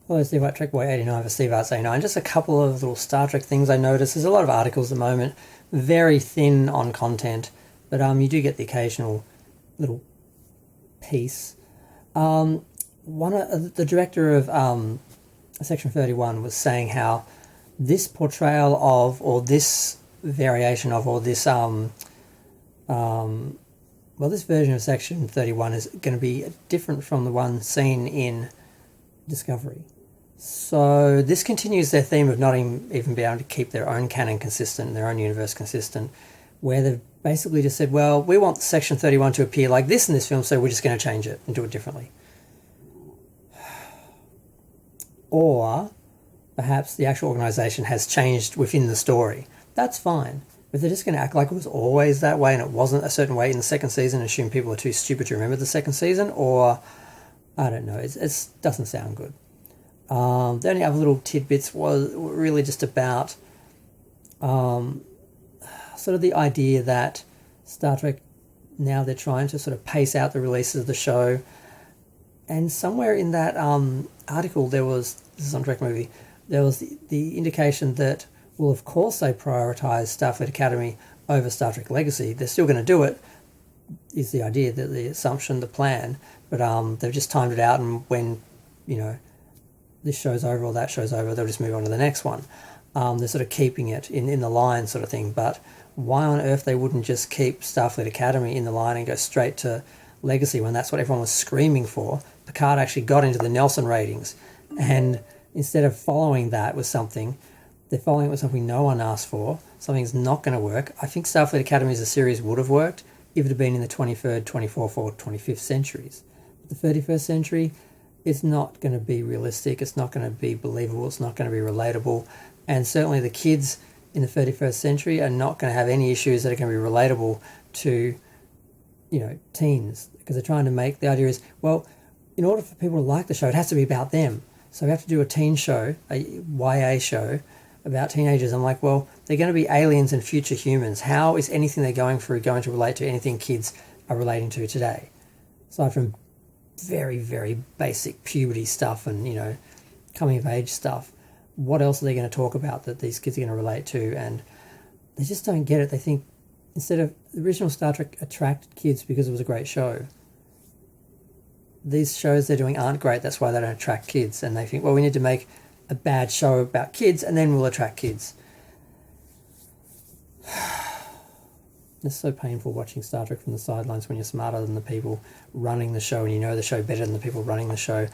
Hello, Steve at Trek Boy 89 for Steve Arts 89. Just a couple of little Star Trek things I noticed. There's a lot of articles at the moment, very thin on content, but you do get the occasional little piece. The director of Section 31 was saying how this portrayal of, or this variation of, or this this version of Section 31 is going to be different from the one seen in Discovery. So this continues their theme of not even being able to keep their own canon consistent, their own universe consistent, where they've basically just said, well, we want Section 31 to appear like this in this film, so we're just going to change it and do it differently. Or perhaps the actual organisation has changed within the story. That's fine. But they're just going to act like it was always that way and it wasn't a certain way in the second season and assume people are too stupid to remember the second season, or I don't know, it doesn't sound good. The only other little tidbits were really just about sort of the idea that Star Trek, now they're trying to sort of pace out the releases of the show. And somewhere in that article, this is on Trek Movie, there was the indication that, well, of course they prioritise Starfleet Academy over Star Trek Legacy. They're still going to do it, is the idea, the assumption, the plan. But they've just timed it out, and when, this show's over or that show's over, they'll just move on to the next one. They're sort of keeping it in the line sort of thing. But why on earth they wouldn't just keep Starfleet Academy in the line and go straight to Legacy when that's what everyone was screaming for? Picard actually got into the Nelson ratings, and instead of following that with something, they're following it with something no one asked for, something that's not going to work. I think Starfleet Academy as a series would have worked if it had been in the 23rd, 24th or 25th centuries. But the 31st century, it's not going to be realistic, it's not going to be believable, it's not going to be relatable, and certainly the kids in the 31st century are not going to have any issues that are going to be relatable to, teens, because they're trying to make, the idea is, well, in order for people to like the show, it has to be about them. So we have to do a teen show, a YA show, about teenagers. I'm like, well, they're going to be aliens and future humans. How is anything they're going through going to relate to anything kids are relating to today? Aside from very, very basic puberty stuff and, coming of age stuff, what else are they going to talk about that these kids are going to relate to? And they just don't get it. They think, instead of the original Star Trek attracted kids because it was a great show, these shows they're doing aren't great, that's why they don't attract kids. And they think, well, we need to make a bad show about kids and then we'll attract kids. It's so painful watching Star Trek from the sidelines when you're smarter than the people running the show and you know the show better than the people running the show,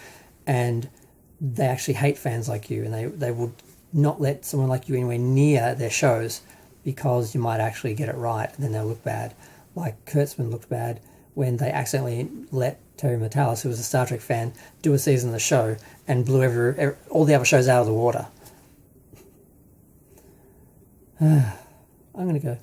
and they actually hate fans like you, and they would not let someone like you anywhere near their shows because you might actually get it right and then they'll look bad. Like Kurtzman looked bad when they accidentally let Terry Matalas, who was a Star Trek fan, do a season of the show and blew all the other shows out of the water. I'm going to go.